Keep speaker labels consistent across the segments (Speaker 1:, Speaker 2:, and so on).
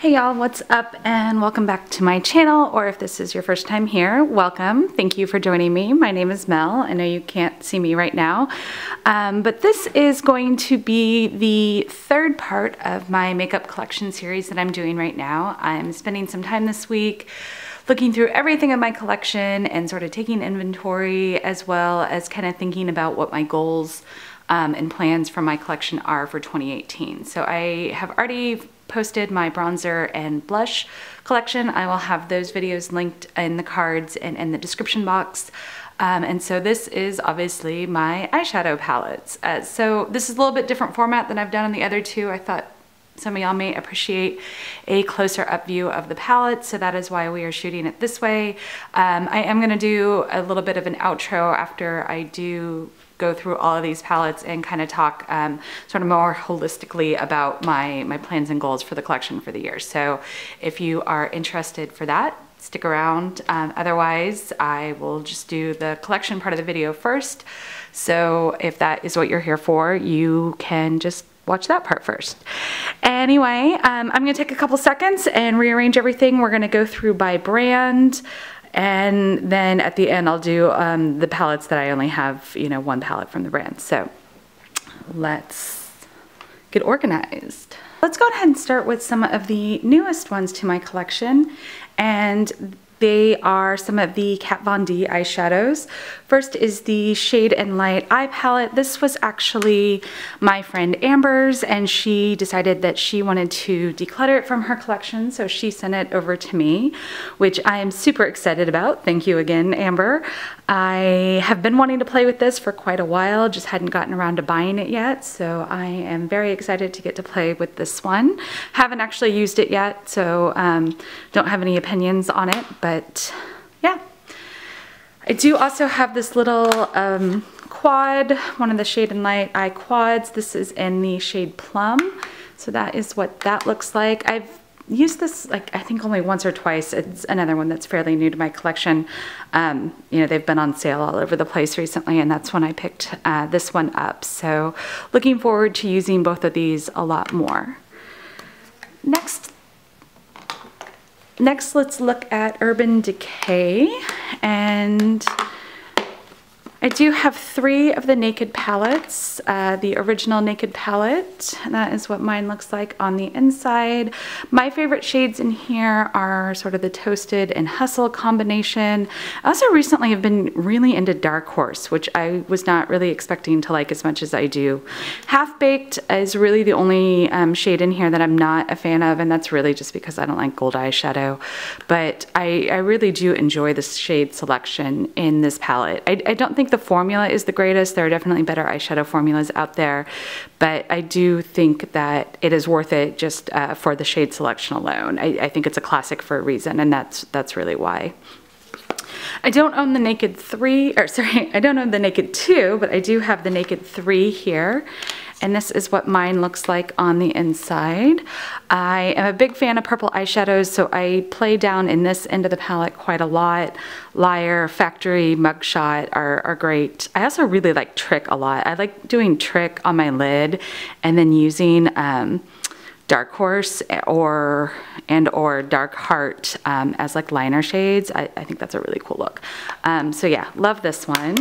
Speaker 1: Hey y'all, what's up and welcome back to my channel, or if this is your first time here, welcome. Thank you for joining me. My name is Mel. I know you can't see me right now, but this is going to be the third part of my makeup collection series that I'm doing right now. I'm spending some time this week looking through everything in my collection and sort of taking inventory, as well as kind of thinking about what my goals and plans for my collection are for 2018. So I have already posted my bronzer and blush collection. I will have those videos linked in the cards and in the description box. And so this is obviously my eyeshadow palettes. So this is a little bit different format than I've done on the other two. I thought some of y'all may appreciate a closer up view of the palette, so that is why we are shooting it this way. I am gonna do a little bit of an outro after I do go through all of these palettes and kind of talk sort of more holistically about my plans and goals for the collection for the year. So if you are interested for that, stick around. Otherwise, I will just do the collection part of the video first. So if that is what you're here for, you can just watch that part first. Anyway, I'm gonna take a couple seconds and rearrange everything. We're gonna go through by brand, and then at the end I'll do the palettes that I only have, you know, one palette from the brand. So let's get organized. Let's go ahead and start with some of the newest ones to my collection, and they are some of the Kat Von D eyeshadows. First is the Shade and Light eye palette. This was actually my friend Amber's, and she decided that she wanted to declutter it from her collection, so she sent it over to me, which I am super excited about. Thank you again, Amber. I have been wanting to play with this for quite a while, just hadn't gotten around to buying it yet, so I am very excited to get to play with this one. Haven't actually used it yet, so don't have any opinions on it, but yeah. I do also have this little quad, one of the Shade and Light eye quads. This is in the shade Plum, so that is what that looks like. I've used this, like, I think only once or twice. It's another one that's fairly new to my collection. You know, they've been on sale all over the place recently, and that's when I picked this one up. So looking forward to using both of these a lot more. Next, let's look at Urban Decay, and I do have 3 of the Naked palettes. The original Naked palette, and that is what mine looks like on the inside. My favorite shades in here are sort of the Toasted and Hustle combination. I also recently have been really into Dark Horse, which I was not really expecting to like as much as I do. Half Baked is really the only shade in here that I'm not a fan of, and that's really just because I don't like gold eyeshadow. But I really do enjoy the shade selection in this palette. I don't think the formula is the greatest. There are definitely better eyeshadow formulas out there, but I do think that it is worth it just for the shade selection alone. I think it's a classic for a reason, and that's really why. I don't own the Naked 3, or sorry, I don't own the Naked 2, but I do have the Naked 3 here. And this is what mine looks like on the inside. I am a big fan of purple eyeshadows, so I play down in this end of the palette quite a lot. Liar, Factory, Mugshot are great. I also really like Trick a lot. I like doing Trick on my lid and then using Dark Horse or Dark Heart as like liner shades. I think that's a really cool look. So yeah, love this one.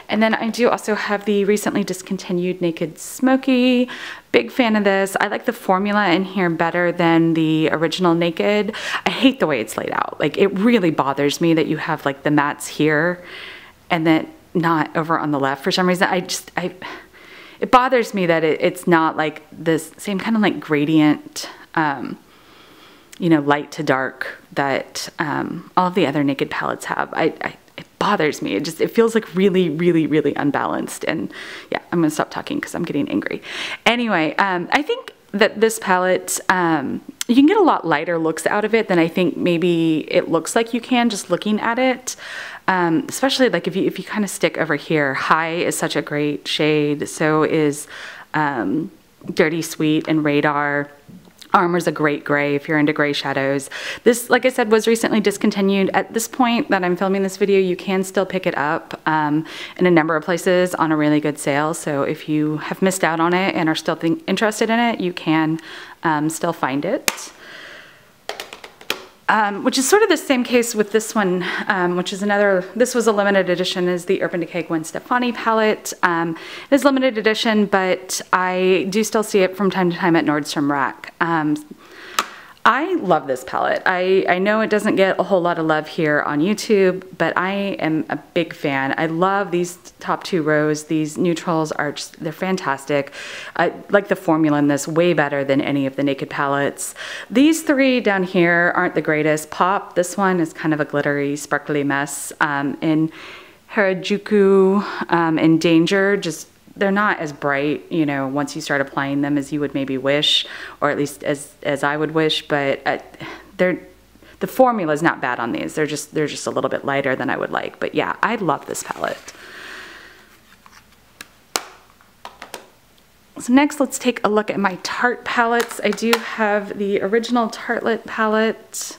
Speaker 1: And then I do also have the recently discontinued Naked Smoky. Big fan of this. I like the formula in here better than the original Naked. I hate the way it's laid out. Like, it really bothers me that you have like the mattes here and then not over on the left for some reason. It bothers me that it's not like this same kind of like gradient, you know, light to dark that all of the other Naked palettes have. It bothers me. It feels like really, really, really unbalanced. And yeah, I'm gonna stop talking because I'm getting angry. Anyway, I think that this palette, you can get a lot lighter looks out of it than I think maybe it looks like you can just looking at it. Especially like if you kind of stick over here. High is such a great shade. So is Dirty Sweet and Radar. Armor's a great gray if you're into gray shadows. This, like I said, was recently discontinued. At this point that I'm filming this video, you can still pick it up in a number of places on a really good sale. So if you have missed out on it and are still interested in it, you can still find it. Which is sort of the same case with this one, which is this was a limited edition, is the Urban Decay Gwen Stefani palette. It is limited edition, but I do still see it from time to time at Nordstrom Rack. I love this palette. I know it doesn't get a whole lot of love here on YouTube, but I am a big fan. I love these top 2 rows. These neutrals are they're fantastic. I like the formula in this way better than any of the Naked palettes. These 3 down here aren't the greatest. Pop, this one is kind of a glittery, sparkly mess. In Harajuku and Danger, they're not as bright, you know, once you start applying them as you would maybe wish, or at least as I would wish, but the formula is not bad on these. They're just a little bit lighter than I would like. But yeah, I love this palette. So next, let's take a look at my Tarte palettes. I do have the original Tartelette palette.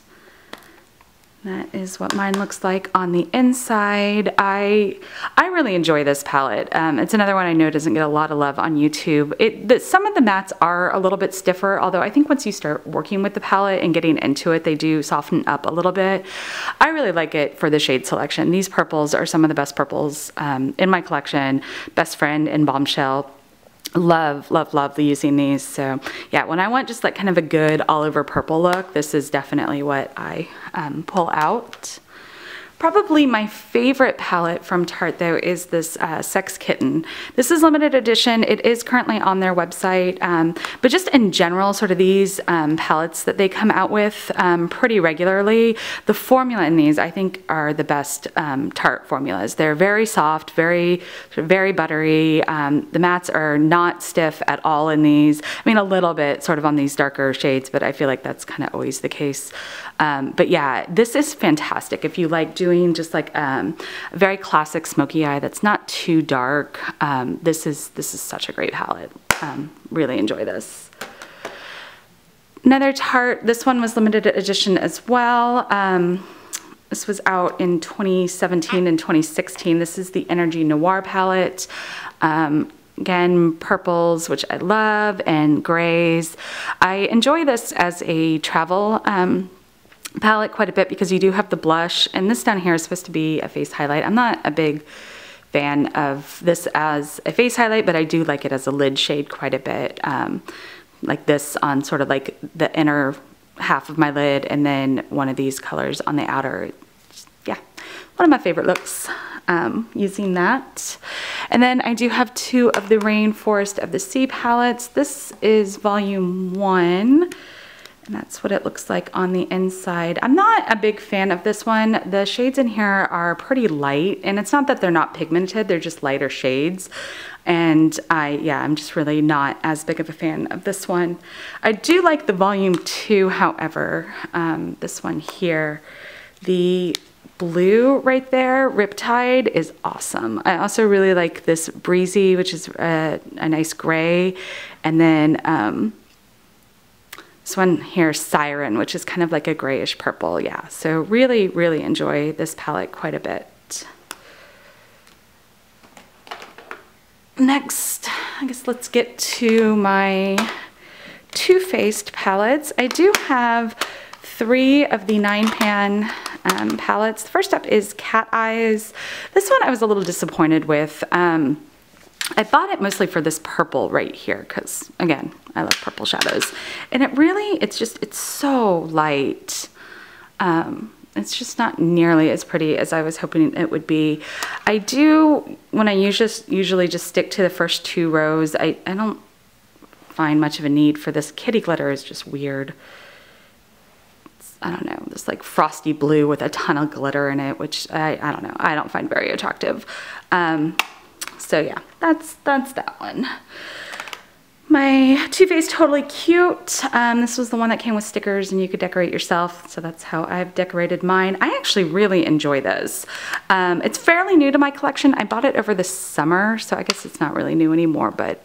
Speaker 1: That is what mine looks like on the inside. I really enjoy this palette. It's another one I know doesn't get a lot of love on YouTube. Some of the mattes are a little bit stiffer, although I think once you start working with the palette and getting into it, they do soften up a little bit. I really like it for the shade selection. These purples are some of the best purples in my collection. Best Friend and Bombshell. Love using these. So yeah, when I want just like kind of a good all over purple look, this is definitely what I pull out. Probably my favorite palette from Tarte though is this Sex Kitten. This is limited edition. It is currently on their website, but just in general, sort of these palettes that they come out with pretty regularly, the formula in these I think are the best Tarte formulas. They're very soft, very buttery. The mattes are not stiff at all in these. I mean, a little bit sort of on these darker shades, but I feel like that's kind of always the case. But yeah, this is fantastic if you like doing just like a very classic smoky eye that's not too dark. This is such a great palette. Really enjoy this. Another Tarte, this one was limited edition as well. This was out in 2017 and 2016. This is the Energy Noir palette. Again, purples, which I love, and grays. I enjoy this as a travel palette quite a bit because you do have the blush, and this down here is supposed to be a face highlight. I'm not a big fan of this as a face highlight, but I do like it as a lid shade quite a bit. Like this on sort of like the inner half of my lid, and then one of these colors on the outer. Yeah, one of my favorite looks using that. And then I do have 2 of the Rainforest of the Sea palettes. This is volume 1. And that's what it looks like on the inside. I'm not a big fan of this one. The shades in here are pretty light, and it's not that they're not pigmented, they're just lighter shades. And I'm just really not as big of a fan of this one. I do like the volume 2, however, this one here. The blue right there, Riptide, is awesome. I also really like this Breezy, which is a nice gray. And then this one here, Siren, which is kind of like a grayish purple. Yeah, so really enjoy this palette quite a bit. Next, I guess let's get to my Too Faced palettes. I do have 3 of the 9-pan palettes. The first up is Cat Eyes. This one I was a little disappointed with. I bought it mostly for this purple right here because, again, I love purple shadows. And it's so light. It's just not nearly as pretty as I was hoping it would be. I do, when I usually just stick to the first 2 rows, I don't find much of a need for this. Kitty glitter is just weird. I don't know, this like frosty blue with a ton of glitter in it, which I don't know, I don't find very attractive. So yeah, that's that one. My Too Faced Totally Cute. This was the one that came with stickers and you could decorate yourself. So that's how I've decorated mine. I actually really enjoy this. It's fairly new to my collection. I bought it over the summer, so I guess it's not really new anymore. But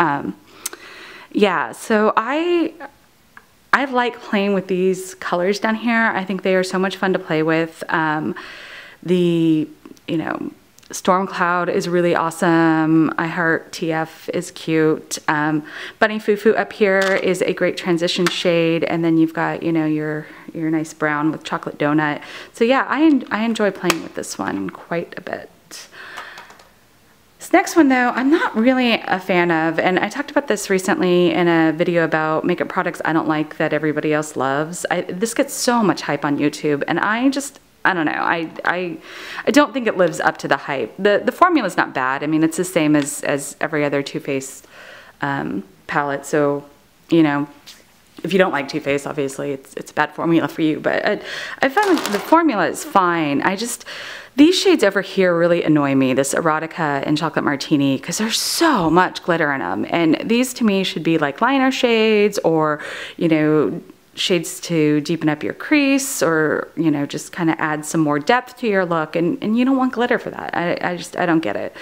Speaker 1: yeah, so I I like playing with these colors down here. I think they are so much fun to play with. Storm Cloud is really awesome. I Heart TF is cute. Bunny Foo Foo up here is a great transition shade, and then you've got, you know, your nice brown with chocolate donut. So yeah, I enjoy playing with this one quite a bit. This next one though, I'm not really a fan of, and I talked about this recently in a video about makeup products I don't like that everybody else loves. This gets so much hype on YouTube, and I don't know. I don't think it lives up to the hype. The formula's not bad. I mean, it's the same as every other Too Faced palette. So, you know, if you don't like Too Faced, obviously it's a bad formula for you. But I find the formula is fine. These shades over here really annoy me, this Erotica and Chocolate Martini, because there's so much glitter in them. And these to me should be like liner shades, or, you know, shades to deepen up your crease, or, you know, just kind of add some more depth to your look, and you don't want glitter for that. I don't get it.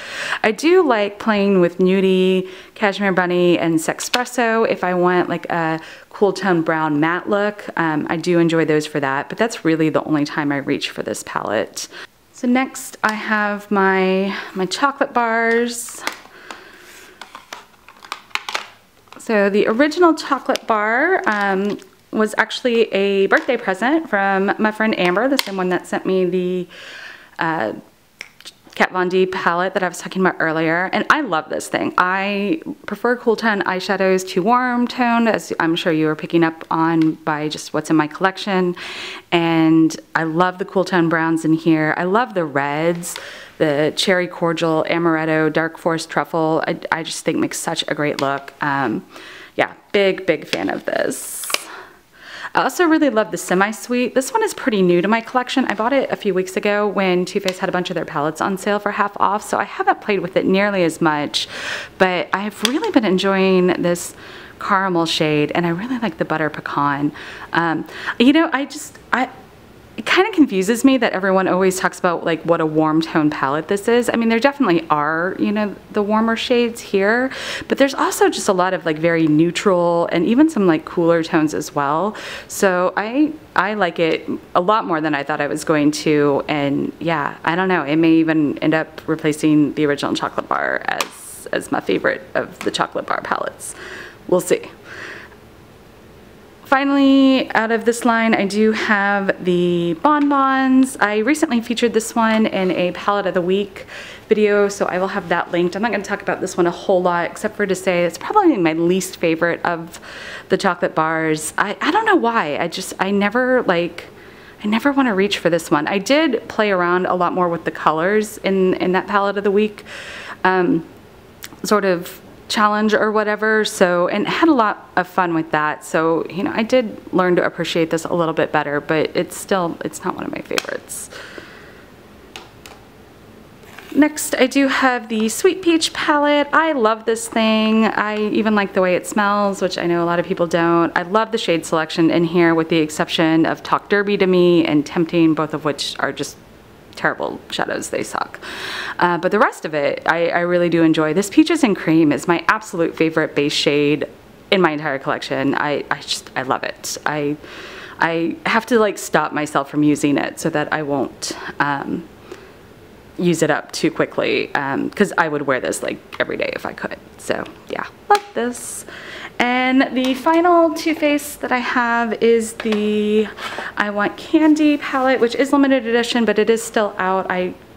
Speaker 1: I do like playing with Nudie, Cashmere Bunny, and Sexpresso if I want like a cool tone brown matte look. I do enjoy those for that, but that's really the only time I reach for this palette. So next I have my chocolate bars. So the original chocolate bar was actually a birthday present from my friend Amber, the same one that sent me the Kat Von D palette that I was talking about earlier. And I love this thing. I prefer cool tone eyeshadows to warm tone, as I'm sure you are picking up on by just what's in my collection. And I love the cool tone browns in here. I love the reds, the Cherry Cordial, Amaretto, Dark Forest Truffle. I just think makes such a great look. Yeah, big fan of this. I also really love the Semi-Sweet. This one is pretty new to my collection. I bought it a few weeks ago when Too Faced had a bunch of their palettes on sale for half off, so I haven't played with it nearly as much, but I've really been enjoying this caramel shade, and I really like the Butter Pecan. You know, it kind of confuses me that everyone always talks about like what a warm tone palette this is. I mean, there definitely are, you know, the warmer shades here, but there's also just a lot of like very neutral and even some like cooler tones as well. So I like it a lot more than I thought I was going to, and yeah, I don't know, it may even end up replacing the original chocolate bar as my favorite of the chocolate bar palettes. We'll see. Finally, out of this line, I do have the Bonbons. I recently featured this one in a palette of the week video, so I will have that linked. I'm not going to talk about this one a whole lot, except for to say it's probably my least favorite of the chocolate bars. I don't know why. I never want to reach for this one. I did play around a lot more with the colors in that palette of the week sort of challenge or whatever, so, and had a lot of fun with that. So, you know, I did learn to appreciate this a little bit better, but it's not one of my favorites. Next, I do have the Sweet Peach palette. I love this thing. I even like the way it smells, which I know a lot of people don't. I love the shade selection in here, with the exception of Talk Derby to Me and Tempting, both of which are just terrible shadows. They suck. But the rest of it, I really do enjoy. This Peaches and Cream is my absolute favorite base shade in my entire collection. I love it. I have to like stop myself from using it so that I won't use it up too quickly, because I would wear this like every day if I could. So yeah, love this. And the final Too Faced that I have is the I Want Candy palette, which is limited edition, but it is still out.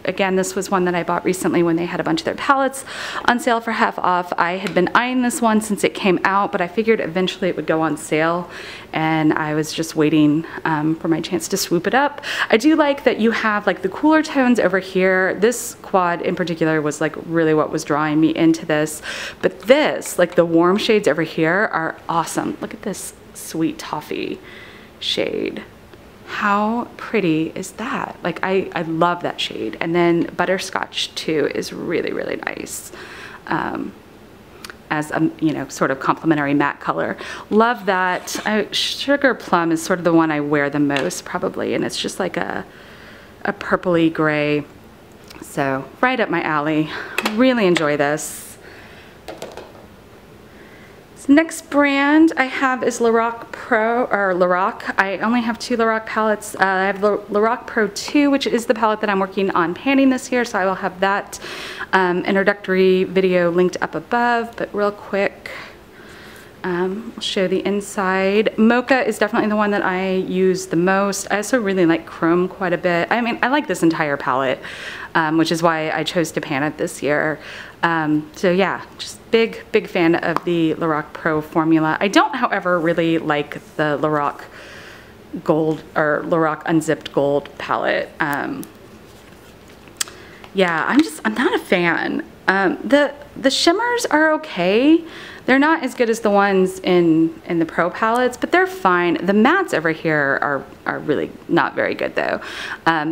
Speaker 1: Again, this was one that I bought recently when they had a bunch of their palettes on sale for half off. I had been eyeing this one since it came out, but I figured eventually it would go on sale, and I was just waiting for my chance to swoop it up. I do like that you have like the cooler tones over here. This quad in particular was like really what was drawing me into this, but this, like the warm shades over here, are awesome. Look at this Sweet Toffee shade. How pretty is that? Like I love that shade. And then Butterscotch too is really nice as a, you know, sort of complementary matte color. Love that. Sugar Plum is sort of the one I wear the most probably, and it's just like a purpley gray. So right up my alley. Really enjoy this. This Next brand I have is Lorac Pro, or Lorac. I only have 2 Lorac palettes. I have the Lorac Pro 2, which is the palette that I'm working on panning this year, so I will have that introductory video linked up above, but real quick, I'll show the inside. Mocha is definitely the one that I use the most. I also really like Chrome quite a bit. I mean, I like this entire palette, which is why I chose to pan it this year. So yeah, just big fan of the Lorac Pro formula. I don't, however, really like the Lorac Gold or Lorac Unzipped Gold palette. Yeah, I'm not a fan. The shimmers are okay. They're not as good as the ones in the Pro palettes, but they're fine. The mattes over here are really not very good though.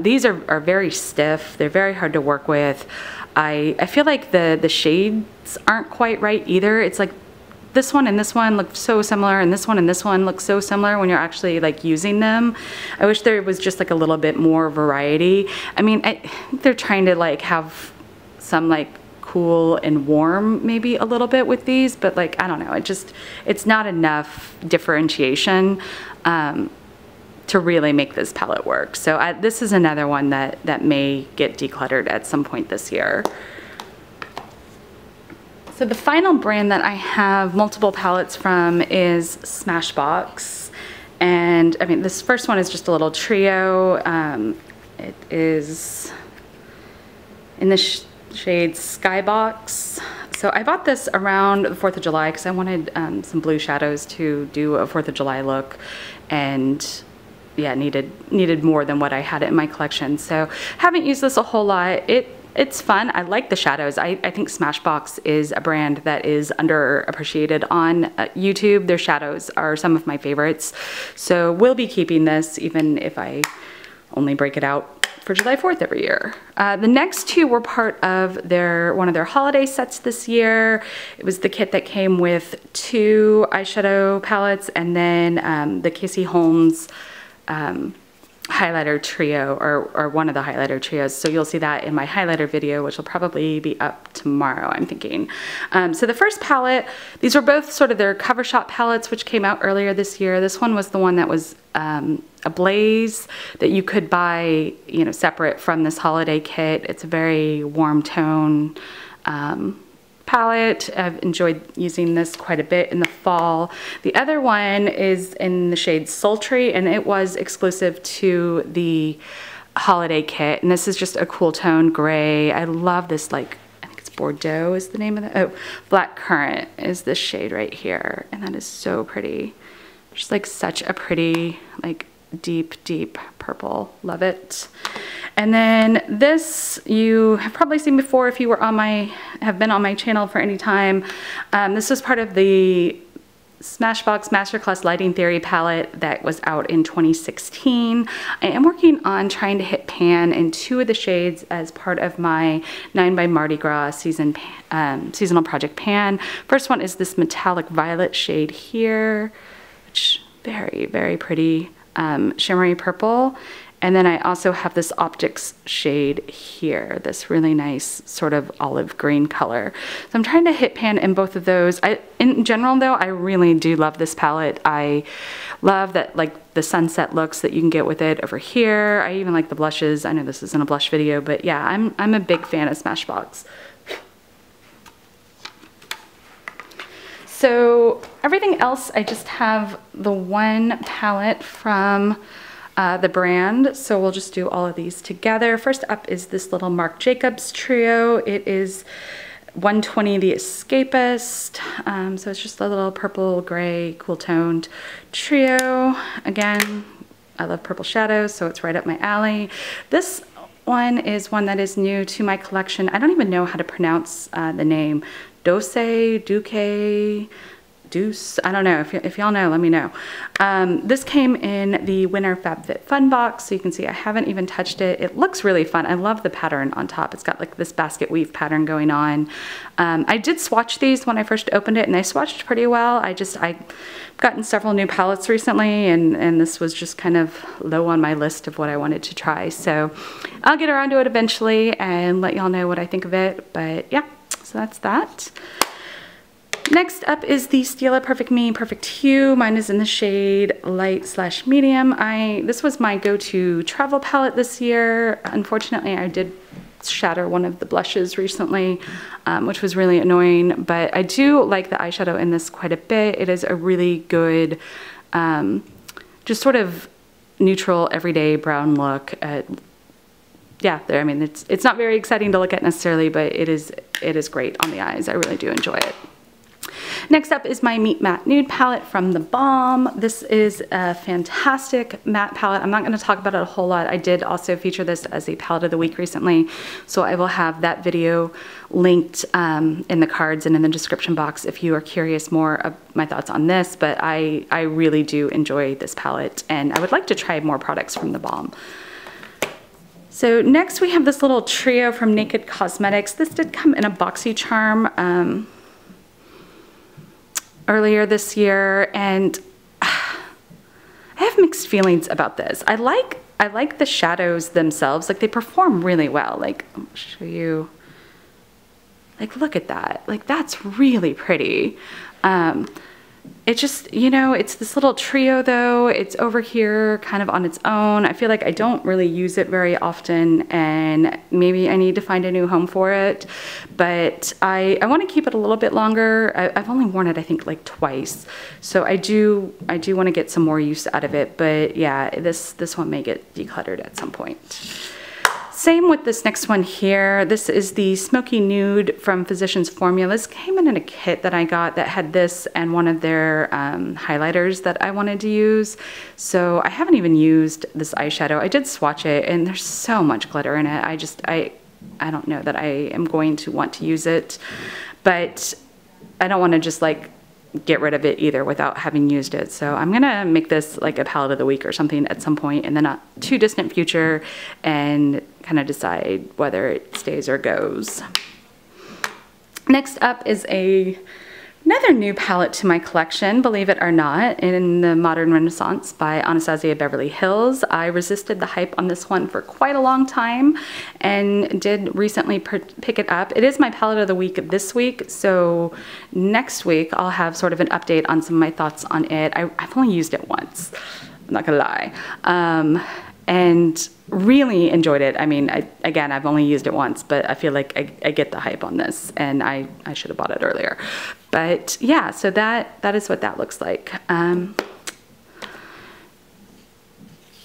Speaker 1: These are very stiff. They're very hard to work with. I feel like the shades aren't quite right either. It's like this one and this one look so similar, and this one look so similar when you're actually like using them. I wish there was just like a little bit more variety. I mean, they're trying to like have some like cool and warm maybe a little bit with these, but like, I don't know, it's not enough differentiation to really make this palette work. So this is another one that may get decluttered at some point this year. So the final brand that I have multiple palettes from is Smashbox. And I mean, this first one is just a little trio. It is in the shade Skybox. So I bought this around the 4th of July because I wanted some blue shadows to do a 4th of July look, and yeah, needed more than what I had in my collection. So haven't used this a whole lot. It's fun. I like the shadows. I think Smashbox is a brand that is underappreciated on YouTube. Their shadows are some of my favorites. So we'll be keeping this even if I only break it out for July 4th every year. The next 2 were part of one of their holiday sets this year. It was the kit that came with 2 eyeshadow palettes and then the Casey Holmes highlighter trio, or one of the highlighter trios. So you'll see that in my highlighter video, which will probably be up tomorrow, I'm thinking. So the first palette, these were both sort of their cover shop palettes, which came out earlier this year. This one was the one that was a blaze that you could buy, you know, separate from this holiday kit. It's a very warm tone palette. I've enjoyed using this quite a bit in the fall. The other one is in the shade Sultry, and it was exclusive to the holiday kit. And this is just a cool tone gray. I love this, like, I think it's Bordeaux is the name of the, oh, Black Currant is this shade right here. And that is so pretty. Just like such a pretty, like, deep purple. Love it. And then this you have probably seen before if you were have been on my channel for any time. This was part of the Smashbox Masterclass Lighting Theory palette that was out in 2016. I am working on trying to hit pan in 2 of the shades as part of my 9 by Mardi Gras seasonal project pan. First one is this metallic violet shade here, which very pretty shimmery purple. And then I also have this Optics shade here, this really nice sort of olive green color. So I'm trying to hit pan in both of those. In general though, I really do love this palette. I love that, like, the sunset looks that you can get with it over here. I even like the blushes. I know this isn't a blush video, but yeah, I'm a big fan of Smashbox. So everything else, I just have the one palette from the brand, so we'll just do all of these together. First up is this little Marc Jacobs trio. It is 120 The Escapist, so it's just a little purple, gray, cool toned trio. Again, I love purple shadows, so it's right up my alley. This one is one that is new to my collection. I don't even know how to pronounce the name. Decay, Deuce, I don't know. If y'all know, let me know. This came in the Winter FabFitFun box, so you can see I haven't even touched it. It looks really fun. I love the pattern on top. It's got like this basket weave pattern going on. I did swatch these when I first opened it, and they swatched pretty well. I've gotten several new palettes recently, and this was just kind of low on my list of what I wanted to try. So I'll get around to it eventually and let y'all know what I think of it. But yeah, so that's that. Next up is the Stila Perfect Me Perfect Hue. Mine is in the shade light/medium. This was my go-to travel palette this year. Unfortunately, I did shatter one of the blushes recently, which was really annoying, but I do like the eyeshadow in this quite a bit. It is a really good, just sort of neutral, everyday brown look. Yeah, I mean, it's not very exciting to look at necessarily, but it is great on the eyes. I really do enjoy it. Next up is my Meet Matte Nude palette from The Balm. This is a fantastic matte palette. I'm not going to talk about it a whole lot. I did also feature this as a palette of the week recently, so I will have that video linked in the cards and in the description box if you are curious more of my thoughts on this, but I really do enjoy this palette, and I would like to try more products from The Balm. So next we have this little trio from Naked Cosmetics. This did come in a BoxyCharm earlier this year, and I have mixed feelings about this. I like the shadows themselves, like they perform really well. Like, I'll show you, like, look at that, like that's really pretty. It just, you know, it's this little trio though. It's over here kind of on its own. I feel like I don't really use it very often, and maybe I need to find a new home for it. But I want to keep it a little bit longer. I've only worn it, I think, like twice. So I do want to get some more use out of it. But yeah, this one may get decluttered at some point. Same with this next one here. This is the Smoky Nude from Physicians Formula. This came in a kit that I got that had this and one of their highlighters that I wanted to use. So I haven't even used this eyeshadow. I did swatch it, and there's so much glitter in it. I don't know that I am going to want to use it, but I don't want to just like get rid of it either without having used it. So I'm gonna make this like a palette of the week or something at some point in the not too distant future and kind of decide whether it stays or goes. Next up is another new palette to my collection, believe it or not, in the Modern Renaissance by Anastasia Beverly Hills. I resisted the hype on this one for quite a long time and did recently pick it up. It is my palette of the week this week, so next week I'll have sort of an update on some of my thoughts on it. I've only used it once, I'm not gonna lie, and really enjoyed it. I mean, again, I've only used it once, but I feel like I get the hype on this, and I should have bought it earlier. But yeah, so that is what that looks like.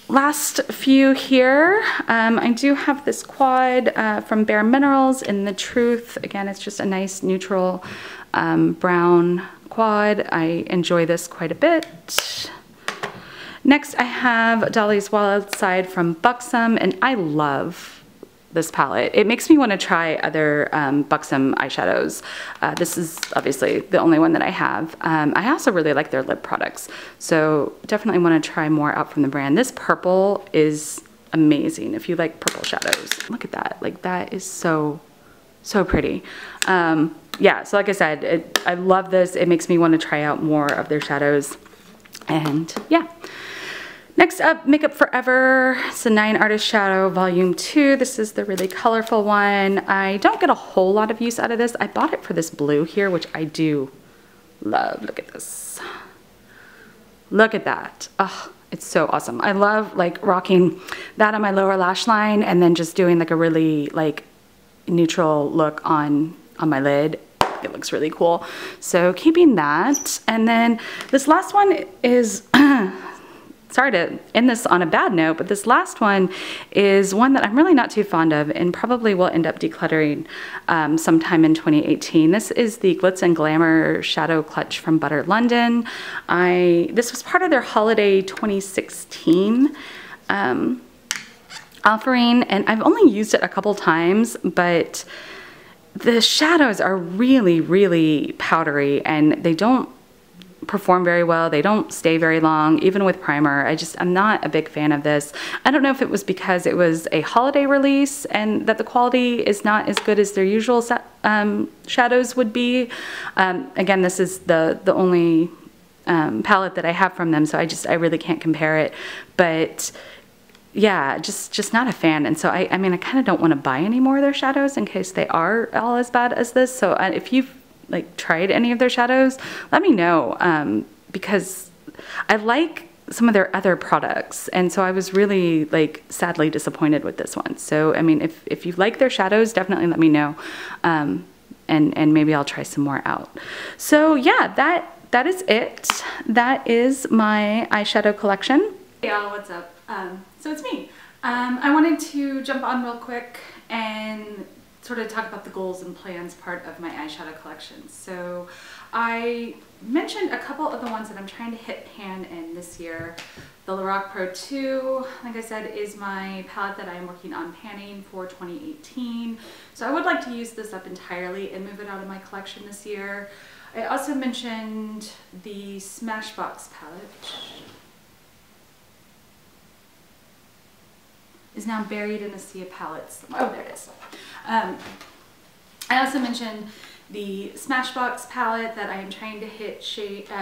Speaker 1: Last few here, I do have this quad from Bare Minerals in the Truth. Again, it's just a nice neutral brown quad. I enjoy this quite a bit. Next, I have Dolly's Wild Side from Buxom, and I love this palette. It makes me want to try other Buxom eyeshadows. This is obviously the only one that I have. I also really like their lip products, so definitely want to try more out from the brand. This purple is amazing if you like purple shadows. Look at that, like that is so pretty. Yeah, so like I said, I love this. It makes me want to try out more of their shadows, and yeah. Next up, Makeup Forever. It's a 9 Artist Shadow Volume 2. This is the really colorful one. I don't get a whole lot of use out of this. I bought it for this blue here, which I do love. Look at this. Look at that. Oh, it's so awesome. I love like rocking that on my lower lash line and then just doing like a really like neutral look on my lid. It looks really cool. So keeping that. And then this last one is sorry to end this on a bad note, but this last one is one that I'm really not too fond of and probably will end up decluttering sometime in 2018. This is the Glitz and Glamour Shadow Clutch from Butter London. This was part of their holiday 2016 offering, and I've only used it a couple times, but the shadows are really, really powdery, and they don't perform very well. They don't stay very long, even with primer. I'm not a big fan of this. I don't know if it was because it was a holiday release and that the quality is not as good as their usual shadows would be. Again, this is the only palette that I have from them, so I really can't compare it. But yeah, just not a fan. And so I mean, I kind of don't want to buy any more of their shadows in case they are all as bad as this. So if you've like tried any of their shadows, let me know, because I like some of their other products, and so I was really like sadly disappointed with this one. So I mean, if you like their shadows, definitely let me know, and maybe I'll try some more out. So yeah, that is it. That is my eyeshadow collection. Hey y'all, what's up? So it's me. I wanted to jump on real quick and sort of talk about the goals and plans part of my eyeshadow collection. So I mentioned a couple of the ones that I'm trying to hit pan in this year. The Lorac Pro 2, like I said, is my palette that I'm working on panning for 2018. So I would like to use this up entirely and move it out of my collection this year. I also mentioned the Smashbox palette, which is now buried in a sea of palettes. Oh, there it is. I also mentioned the Smashbox palette that I am trying to hit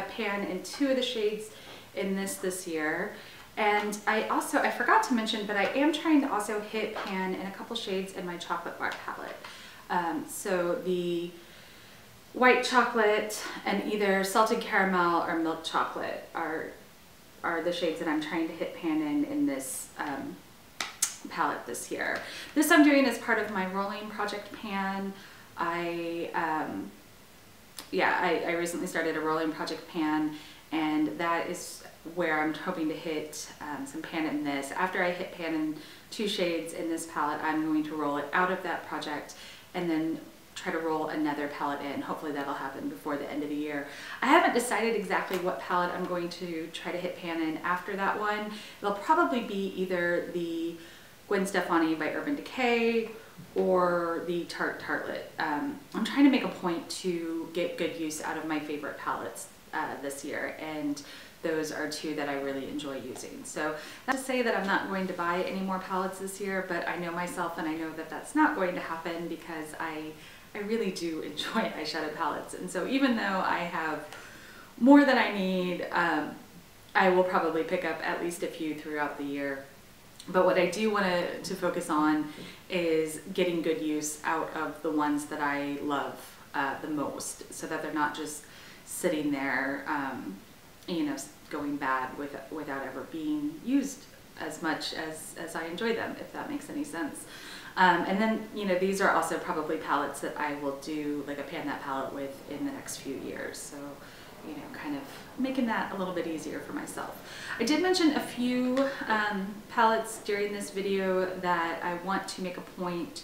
Speaker 1: pan in 2 of the shades in this year. And I forgot to mention, but I am trying to also hit pan in a couple shades in my chocolate bar palette. So the white chocolate and either salted caramel or milk chocolate are the shades that I'm trying to hit pan in this palette this year. This I'm doing as part of my rolling project pan. I recently started a rolling project pan, and that is where I'm hoping to hit some pan in this. After I hit pan in 2 shades in this palette, I'm going to roll it out of that project and then try to roll another palette in. Hopefully that'll happen before the end of the year. I haven't decided exactly what palette I'm going to try to hit pan in after that one. It'll probably be either the Gwen Stefani by Urban Decay or the Tarte Tartlet. I'm trying to make a point to get good use out of my favorite palettes this year, and those are 2 that I really enjoy using. So not to say that I'm not going to buy any more palettes this year, but I know myself and I know that that's not going to happen because I really do enjoy eyeshadow palettes. And so even though I have more than I need, I will probably pick up at least a few throughout the year. But what I do want to focus on is getting good use out of the ones that I love the most, so that they're not just sitting there, you know, going bad without ever being used as much as I enjoy them, if that makes any sense. And then, you know, these are also probably palettes that I will do like a pan that palette with in the next few years. So, you know, kind of making that a little bit easier for myself. I did mention a few palettes during this video that I want to make a point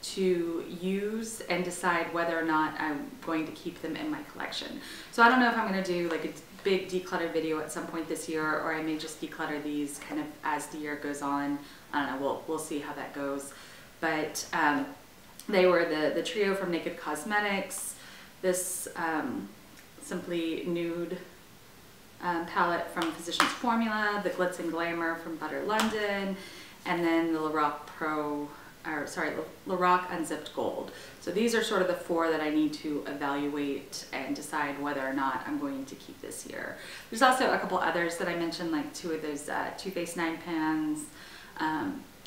Speaker 1: to use and decide whether or not I'm going to keep them in my collection. So I don't know if I'm going to do like a big declutter video at some point this year, or I may just declutter these kind of as the year goes on. I don't know, we'll see how that goes. But they were the trio from Naked Cosmetics, this Simply Nude palette from Physicians Formula, the Glitz and Glamour from Butter London, and then the Lorac Unzipped Gold. So these are sort of the 4 that I need to evaluate and decide whether or not I'm going to keep this year. There's also a couple others that I mentioned, like 2 of those Too Faced 9 pans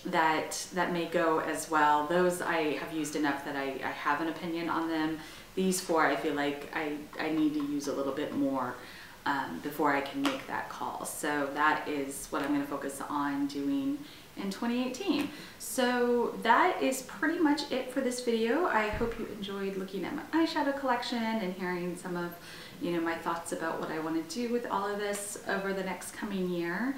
Speaker 1: that may go as well. Those I have used enough that I have an opinion on them. These 4 I feel like I need to use a little bit more before I can make that call. So that is what I'm going to focus on doing in 2018. So that is pretty much it for this video. I hope you enjoyed looking at my eyeshadow collection and hearing some of, you know, my thoughts about what I want to do with all of this over the next coming year.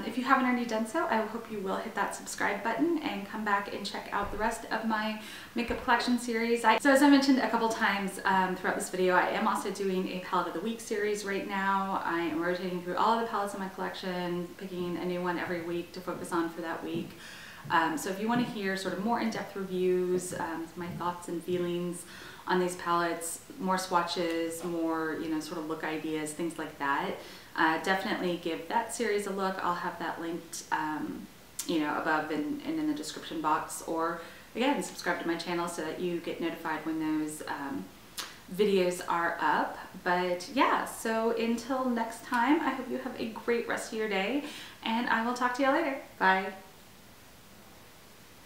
Speaker 1: If you haven't already done so, I hope you will hit that subscribe button and come back and check out the rest of my makeup collection series. So as I mentioned a couple times throughout this video, I am also doing a palette of the week series right now. I am rotating through all of the palettes in my collection, picking a new one every week to focus on for that week. So if you want to hear sort of more in-depth reviews, my thoughts and feelings on these palettes, more swatches, more, you know, sort of look ideas, things like that, definitely give that series a look. I'll have that linked, you know, above and in the description box, or again, subscribe to my channel so that you get notified when those videos are up. But yeah, so until next time, I hope you have a great rest of your day, and I will talk to you later. Bye.